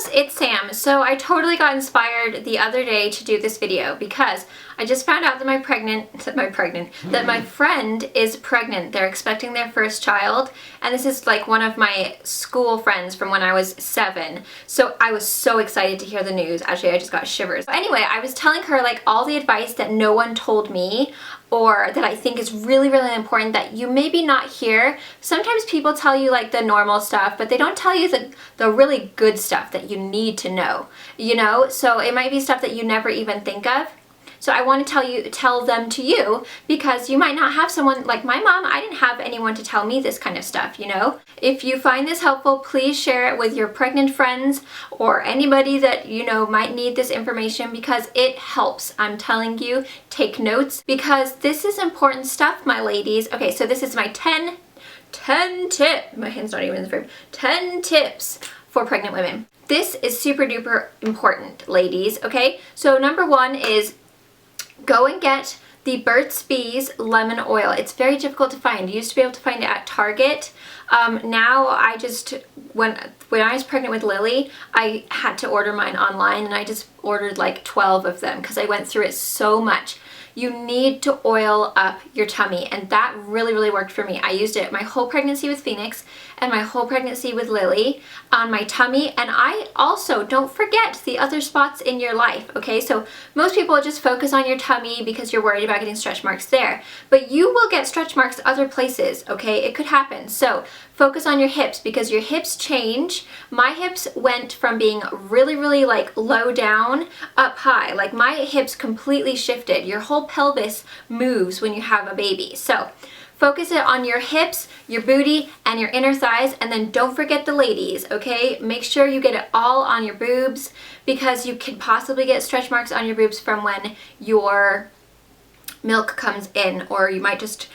loves, it's Sam. So I totally got inspired the other day to do this video because I just found out that my friend is pregnant. They're expecting their first child, and this is like one of my school friends from when I was 7. So I was so excited to hear the news. Actually, I just got shivers. Anyway, I was telling her like all the advice that no one told me, or that I think is really, really important that you maybe not hear. Sometimes people tell you like the normal stuff, but they don't tell you the really good stuff that you need to know, you know? So it might be stuff that you never even think of. So I want to tell them to you, because you might not have someone like my mom. I didn't have anyone to tell me this kind of stuff, you know? If you find this helpful, please share it with your pregnant friends or anybody that you know might need this information, because it helps. I'm telling you, take notes, because this is important stuff, my ladies. Okay, so this is my 10 tip. My hand's not even in the frame. 10 tips for pregnant women. This is super duper important, ladies, okay? So number 1 is go and get the Burts Bees lemon oil. It's very difficult to find. You used to be able to find it at Target. Now I just, when I was pregnant with Lily, I had to order mine online, and I just ordered like 12 of them because I went through it so much. You need to oil up your tummy, and that really, really worked for me. I used it my whole pregnancy with Phoenix and my whole pregnancy with Lily on my tummy, and I also, don't forget the other spots in your life, okay? So most people just focus on your tummy because you're worried about getting stretch marks there, but you will get stretch marks other places, okay? It could happen. So focus on your hips, because your hips change. My hips went from being really, really like low down up high. Like my hips completely shifted. Your whole pelvis moves when you have a baby. So focus it on your hips, your booty, and your inner thighs, and then don't forget the ladies, okay? Make sure you get it all on your boobs, because you could possibly get stretch marks on your boobs from when your milk comes in, or you might just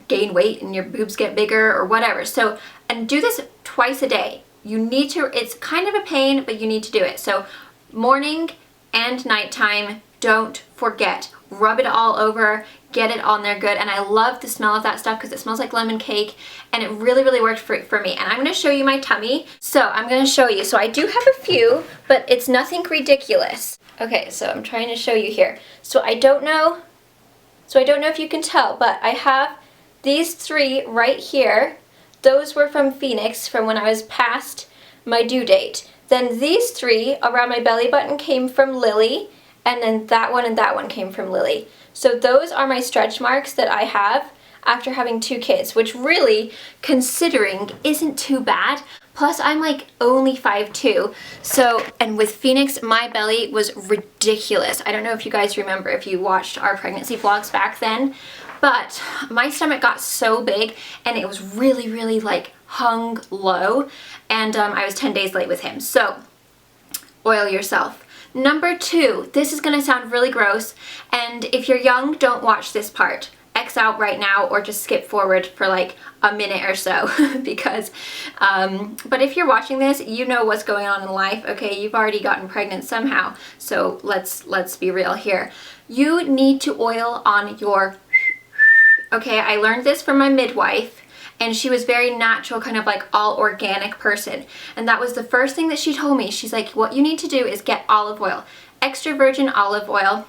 gain weight and your boobs get bigger or whatever. So, and do this twice a day. You need to, it's kind of a pain, but you need to do it. So morning and nighttime, don't forget. Rub it all over, get it on there good. And I love the smell of that stuff because it smells like lemon cake, and it really, really worked for me. And I'm going to show you my tummy. So I'm going to show you. So I do have a few, but it's nothing ridiculous. Okay, so I'm trying to show you here. So I don't know if you can tell, but I have these 3 right here. Those were from Phoenix from when I was past my due date. Then these 3 around my belly button came from Lily, and then that one and that one came from Lily. So those are my stretch marks that I have after having 2 kids, which really, considering, isn't too bad. Plus, I'm like only 5'2". So, and with Phoenix, my belly was ridiculous. I don't know if you guys remember, if you watched our pregnancy vlogs back then, but my stomach got so big, and it was really, really like hung low, and I was 10 days late with him. So, oil yourself. Number 2, this is gonna sound really gross, and if you're young, don't watch this part. X out right now, or just skip forward for like a minute or so, because, but if you're watching this, you know what's going on in life, okay? You've already gotten pregnant somehow, so let's be real here. You need to oil on your, okay? I learned this from my midwife, and she was very natural, kind of like all organic person. And that was the first thing that she told me. She's like, what you need to do is get olive oil, extra virgin olive oil.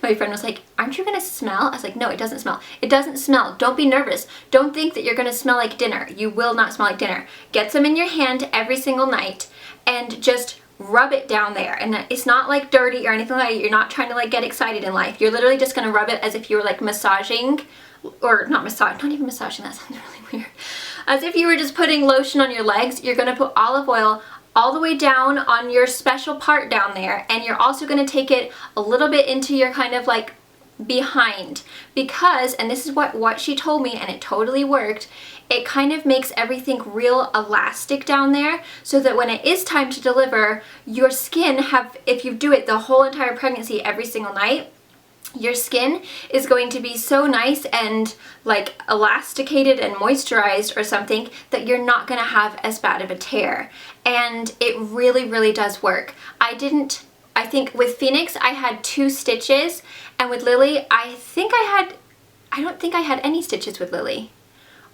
My friend was like, aren't you gonna smell? I was like, no, it doesn't smell. It doesn't smell. Don't be nervous. Don't think that you're gonna smell like dinner. You will not smell like dinner. Get some in your hand every single night and just rub it down there. And it's not like dirty or anything like that. You're not trying to like get excited in life. You're literally just gonna rub it as if you were like massaging, or not even massaging, that sounds really weird. As if you were just putting lotion on your legs. You're gonna put olive oil all the way down on your special part down there, and you're also gonna take it a little bit into your kind of like behind, because, and this is what she told me, and it totally worked, it kind of makes everything real elastic down there, so that when it is time to deliver, your skin if you do it the whole entire pregnancy every single night, your skin is going to be so nice and like elasticated and moisturized or something that you're not going to have as bad of a tear. And it really, really does work. I think with Phoenix I had 2 stitches, and with Lily I don't think I had any stitches with Lily.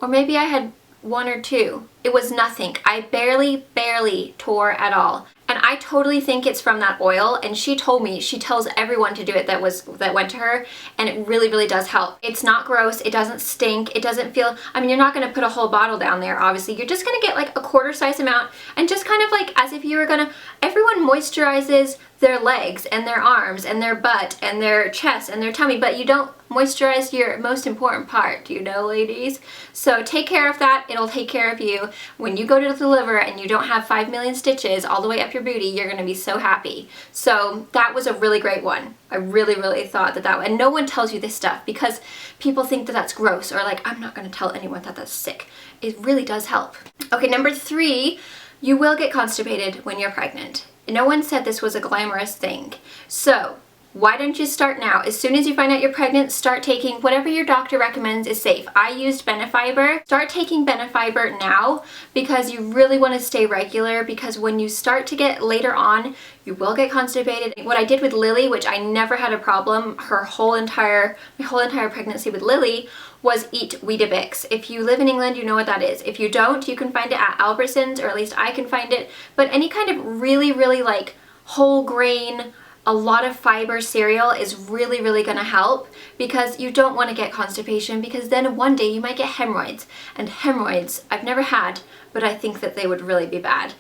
Or maybe I had 1 or 2. It was nothing. I barely tore at all. And I totally think it's from that oil, and she told me, she tells everyone to do it that went to her, and it really, really does help. It's not gross, it doesn't stink, it doesn't feel, I mean, you're not gonna put a whole bottle down there, obviously. You're just gonna get like a quarter size amount, and just kind of like as if you were gonna, everyone moisturizes their legs and their arms and their butt and their chest and their tummy, but you don't moisturize your most important part, you know, ladies? So take care of that, it'll take care of you. When you go to deliver and you don't have 5 million stitches all the way up your booty, you're gonna be so happy. So that was a really great one. I really, really thought that and no one tells you this stuff because people think that that's gross, or like, I'm not gonna tell anyone that that's sick. It really does help. Okay, number 3, you will get constipated when you're pregnant. No one said this was a glamorous thing. So why don't you start now? As soon as you find out you're pregnant, start taking whatever your doctor recommends is safe. I used Benefiber. Start taking Benefiber now because you really want to stay regular, because when you start to get later on, you will get constipated. What I did with Lily, which I never had a problem my whole entire pregnancy with Lily, was eat Weetabix. If you live in England, you know what that is. If you don't, you can find it at Albertsons, or at least I can find it. But any kind of really, really like whole grain, a lot of fiber cereal is really, really gonna help, because you don't want to get constipation, because then one day you might get hemorrhoids. And hemorrhoids, I've never had, but I think that they would really be bad.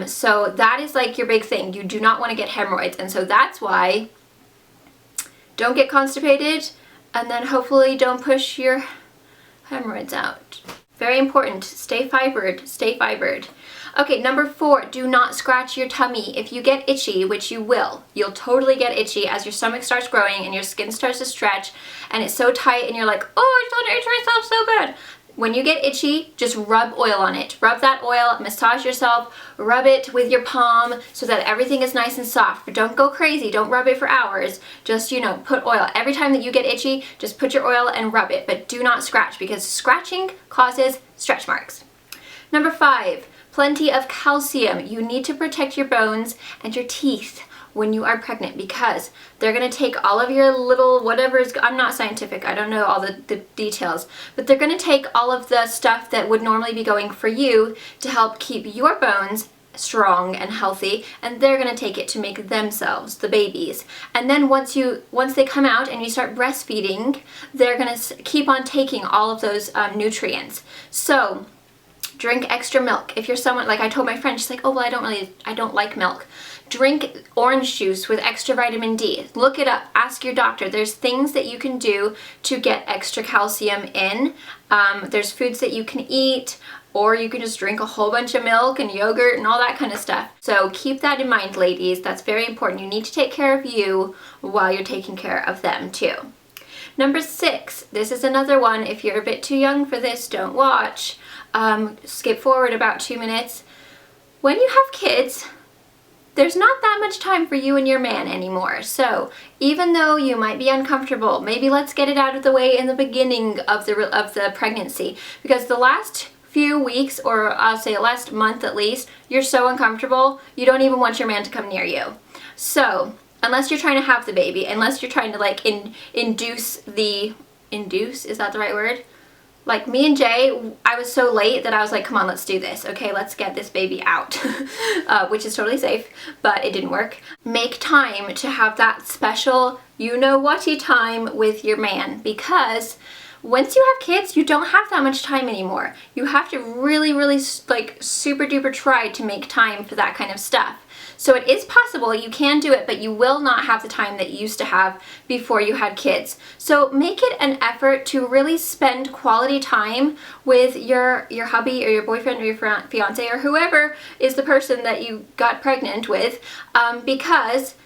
So that is like your big thing. You do not want to get hemorrhoids. And so that's why don't get constipated, and then hopefully don't push your hemorrhoids out. Very important, stay fibered, stay fibered. Okay, number 4, do not scratch your tummy. If you get itchy, which you will, you'll totally get itchy as your stomach starts growing and your skin starts to stretch and it's so tight and you're like, oh, I don't itch myself so bad. When you get itchy, just rub oil on it. Rub that oil, massage yourself, rub it with your palm so that everything is nice and soft. But don't go crazy, don't rub it for hours. Just, you know, put oil. Every time that you get itchy, just put your oil and rub it. But do not scratch, because scratching causes stretch marks. Number 5, plenty of calcium. You need to protect your bones and your teeth when you are pregnant, because they're going to take all of your little whatever's, I'm not scientific, I don't know all the details, but they're going to take all of the stuff that would normally be going for you to help keep your bones strong and healthy, and they're going to take it to make themselves, the babies. And then once they come out and you start breastfeeding, they're going to keep on taking all of those nutrients. So drink extra milk. If you're someone, like I told my friend, she's like, oh, well, I don't like milk. Drink orange juice with extra vitamin D. Look it up. Ask your doctor. There's things that you can do to get extra calcium in. There's foods that you can eat, or you can just drink a whole bunch of milk and yogurt and all that kind of stuff. So keep that in mind, ladies. That's very important. You need to take care of you while you're taking care of them too. Number 6, this is another one. If you're a bit too young for this, don't watch. Skip forward about 2 minutes. When you have kids, there's not that much time for you and your man anymore. So even though you might be uncomfortable, maybe let's get it out of the way in the beginning of the pregnancy, because the last few weeks, or I'll say last month at least, you're so uncomfortable, you don't even want your man to come near you. So unless you're trying to have the baby, unless you're trying to like induce, is that the right word? Like me and Jay, I was so late that I was like, come on, let's do this. Okay, let's get this baby out, which is totally safe, but it didn't work. Make time to have that special, you-know-whaty time with your man, because once you have kids, you don't have that much time anymore. You have to really, really like super duper try to make time for that kind of stuff. So it is possible, you can do it, but you will not have the time that you used to have before you had kids. So make it an effort to really spend quality time with your hubby or your boyfriend or your fiance or whoever is the person that you got pregnant with, because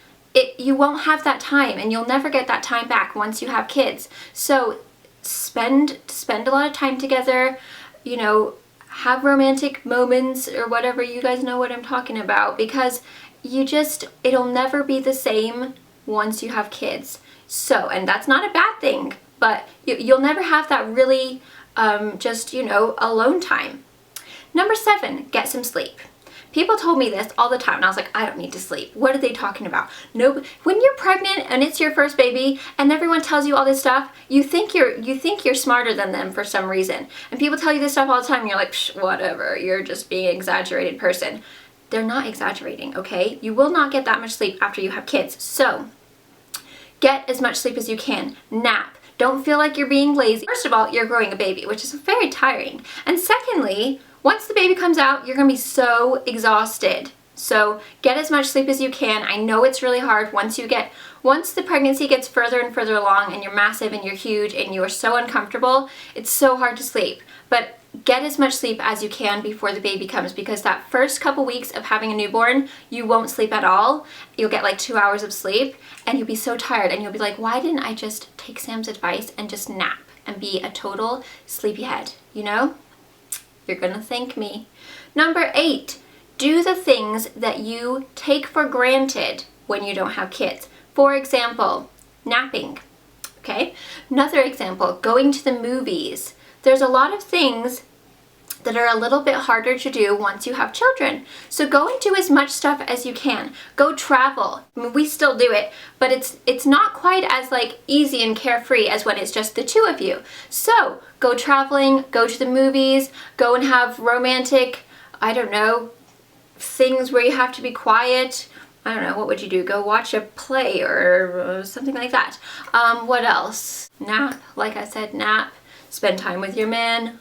you won't have that time, and you'll never get that time back once you have kids. So spend a lot of time together, you know, have romantic moments or whatever, you guys know what I'm talking about, because it'll never be the same once you have kids. So, and that's not a bad thing, but you'll never have that really just, you know, alone time. Number 7, get some sleep. People told me this all the time, and I was like, I don't need to sleep. What are they talking about? No, when you're pregnant and it's your first baby and everyone tells you all this stuff, you think you're smarter than them for some reason. And people tell you this stuff all the time and you're like, psh, whatever, you're just being an exaggerated person. they're not exaggerating, okay? You will not get that much sleep after you have kids. So get as much sleep as you can. Nap. Don't feel like you're being lazy. First of all, you're growing a baby, which is very tiring. And secondly, once the baby comes out, you're gonna be so exhausted. So get as much sleep as you can. I know it's really hard once the pregnancy gets further and further along and you're massive and you're huge and you're so uncomfortable, it's so hard to sleep. But get as much sleep as you can before the baby comes, because that first couple weeks of having a newborn, you won't sleep at all. You'll get like 2 hours of sleep and you'll be so tired and you'll be like, why didn't I just take Sam's advice and just nap and be a total sleepyhead, you know? You're gonna thank me. Number 8, do the things that you take for granted when you don't have kids. For example, napping, okay? Another example, going to the movies. There's a lot of things that are a little bit harder to do once you have children. So go and do as much stuff as you can. Go travel. I mean, we still do it, but it's not quite as like easy and carefree as when it's just the two of you. So go traveling, go to the movies, go and have romantic, I don't know, things where you have to be quiet. I don't know, what would you do? Go watch a play or something like that. What else? Nap, like I said, nap. Spend time with your man.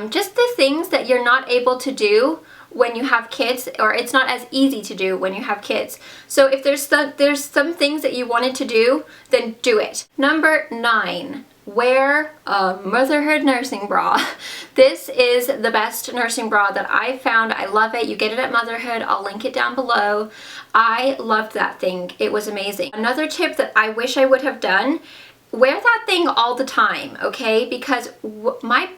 Just the things that you're not able to do when you have kids, or it's not as easy to do when you have kids. So if there's some things that you wanted to do, then do it. Number 9, wear a Motherhood nursing bra. This is the best nursing bra that I found. I love it. You get it at Motherhood. I'll link it down below. I loved that thing. It was amazing. Another tip that I wish I would have done, wear that thing all the time, okay? Because my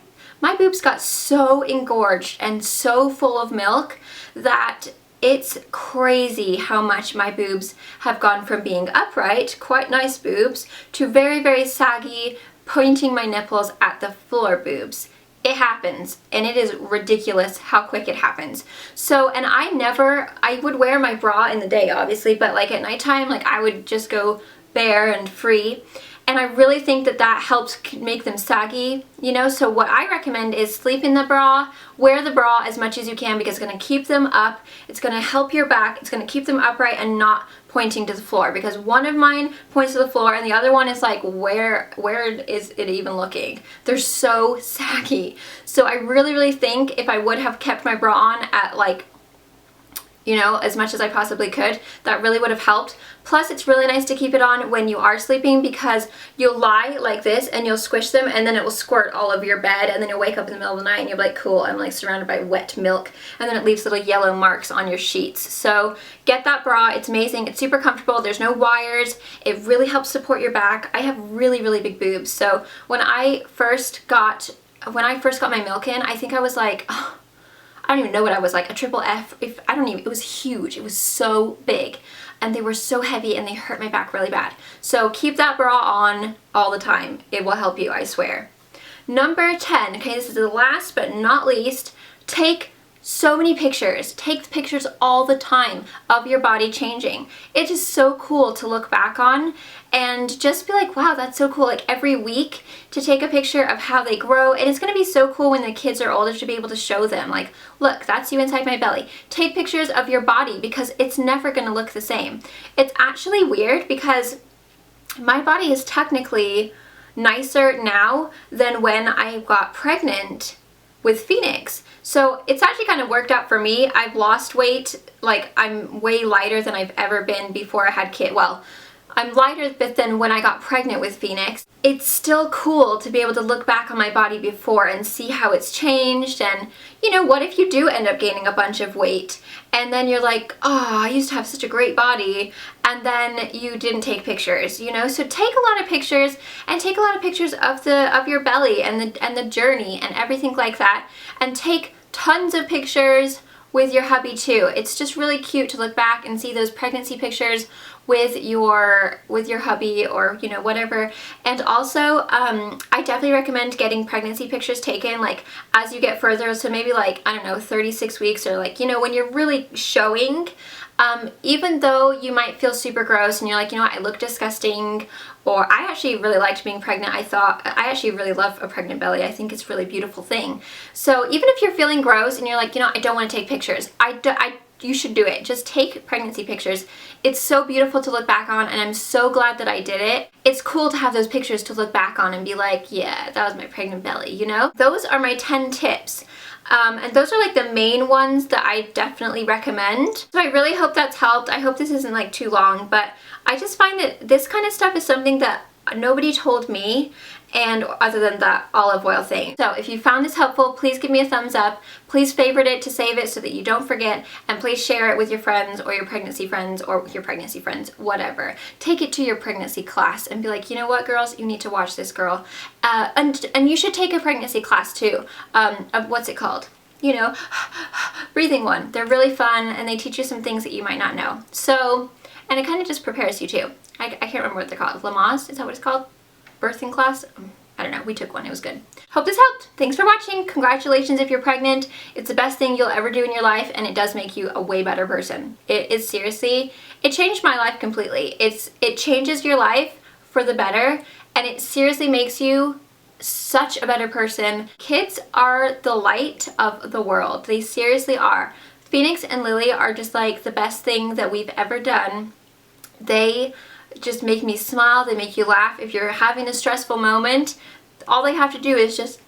boobs got so engorged and so full of milk that it's crazy how much my boobs have gone from being upright, quite nice boobs, to very, very saggy, pointing my nipples at the floor boobs. It happens, and it is ridiculous how quick it happens. So, and I would wear my bra in the day, obviously, but like at nighttime, like I would just go bare and free. And I really think that that helps make them saggy, you know? So what I recommend is sleep in the bra, wear the bra as much as you can, because it's gonna keep them up, it's gonna help your back, it's gonna keep them upright and not pointing to the floor, because one of mine points to the floor and the other one is like, where is it even looking? They're so saggy. So I really, really think if I would have kept my bra on at like, you know, as much as I possibly could, that really would have helped. Plus, it's really nice to keep it on when you are sleeping, because you'll lie like this and you'll squish them and then it will squirt all over your bed, and then you'll wake up in the middle of the night and you're like, cool, I'm like surrounded by wet milk, and then it leaves little yellow marks on your sheets. So get that bra. It's amazing. It's super comfortable. There's no wires. It really helps support your back. I have really, really big boobs. So when I first got my milk in, I think I was like, oh, I don't even know what I was like, a triple F, it was huge. It was so big and they were so heavy and they hurt my back really bad. So keep that bra on all the time. It will help you, I swear. Number 10, okay, this is the last but not least, take so many pictures. Take pictures all the time of your body changing. It is so cool to look back on and just be like, wow, that's so cool. Like every week to take a picture of how they grow. And it's going to be so cool when the kids are older to be able to show them, like, look, that's you inside my belly. Take pictures of your body, because it's never going to look the same. It's actually weird because my body is technically nicer now than when I got pregnant with Phoenix. So it's actually kind of worked out for me. I've lost weight, like I'm way lighter than I've ever been before I had kids. Well, I'm lighter than when I got pregnant with Phoenix. It's still cool to be able to look back on my body before and see how it's changed. And you know, what if you do end up gaining a bunch of weight and then you're like, oh, I used to have such a great body, and then you didn't take pictures, you know? So take a lot of pictures, and take a lot of pictures of your belly and the journey and everything like that, and take tons of pictures with your hubby too. It's just really cute to look back and see those pregnancy pictures with your hubby, or you know, whatever. And also I definitely recommend getting pregnancy pictures taken like as you get further, so maybe like, I don't know, 36 weeks, or like, you know, when you're really showing, even though you might feel super gross and you're like, you know what, I look disgusting, or I actually really liked being pregnant. I actually really love a pregnant belly. I think it's a really beautiful thing. So even if you're feeling gross and you're like, you know, I don't want to take pictures, I you should do it. Just take pregnancy pictures. It's so beautiful to look back on, and I'm so glad that I did it. It's cool to have those pictures to look back on and be like, yeah, that was my pregnant belly, you know? Those are my 10 tips. And those are like the main ones that I definitely recommend. So I really hope that's helped. I hope this isn't like too long, but I just find that this kind of stuff is something that nobody told me, and other than the olive oil thing. So if you found this helpful, please give me a thumbs up. Please favorite it to save it so that you don't forget, and please share it with your friends or your pregnancy friends or your pregnancy friends, whatever. Take it to your pregnancy class and be like, you know what, girls, you need to watch this girl. And you should take a pregnancy class too. What's it called? You know, breathing one. They're really fun, and they teach you some things that you might not know. So, and it kind of just prepares you too. I can't remember what they're called. Lamaze? Is that what it's called? Birthing class? I don't know. We took one. It was good. Hope this helped. Thanks for watching. Congratulations if you're pregnant. It's the best thing you'll ever do in your life, and it does make you a way better person. It is seriously, it changed my life completely. It changes your life for the better, and it seriously makes you such a better person. Kids are the light of the world. They seriously are. Phoenix and Lily are just like the best thing that we've ever done. They just make me smile. They make you laugh. If you're having a stressful moment, all they have to do is just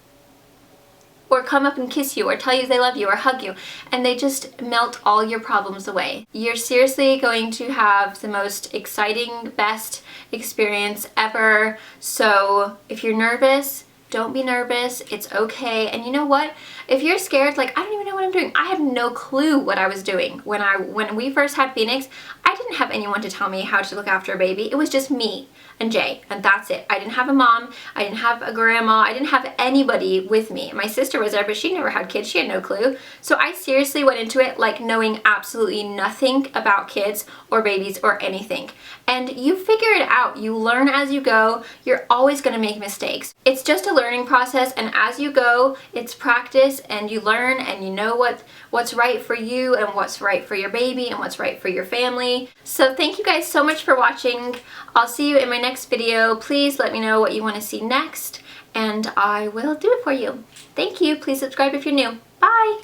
or come up and kiss you or tell you they love you or hug you, and they just melt all your problems away. You're seriously going to have the most exciting, best experience ever. So if you're nervous, don't be nervous. It's okay. And you know what? If you're scared, like, I don't even know what I'm doing. I had no clue what I was doing. When we first had Phoenix, I didn't have anyone to tell me how to look after a baby. It was just me and Jay, and that's it. I didn't have a mom. I didn't have a grandma. I didn't have anybody with me. My sister was there, but she never had kids. She had no clue. So I seriously went into it like knowing absolutely nothing about kids or babies or anything. And you figure it out. You learn as you go. You're always going to make mistakes. It's just a learning process, and as you go, it's practice, and you learn, and you know what's right for you and what's right for your baby and what's right for your family. So thank you guys so much for watching. I'll see you in my next video. Please let me know what you want to see next, and I will do it for you. Thank you. Please subscribe if you're new. Bye!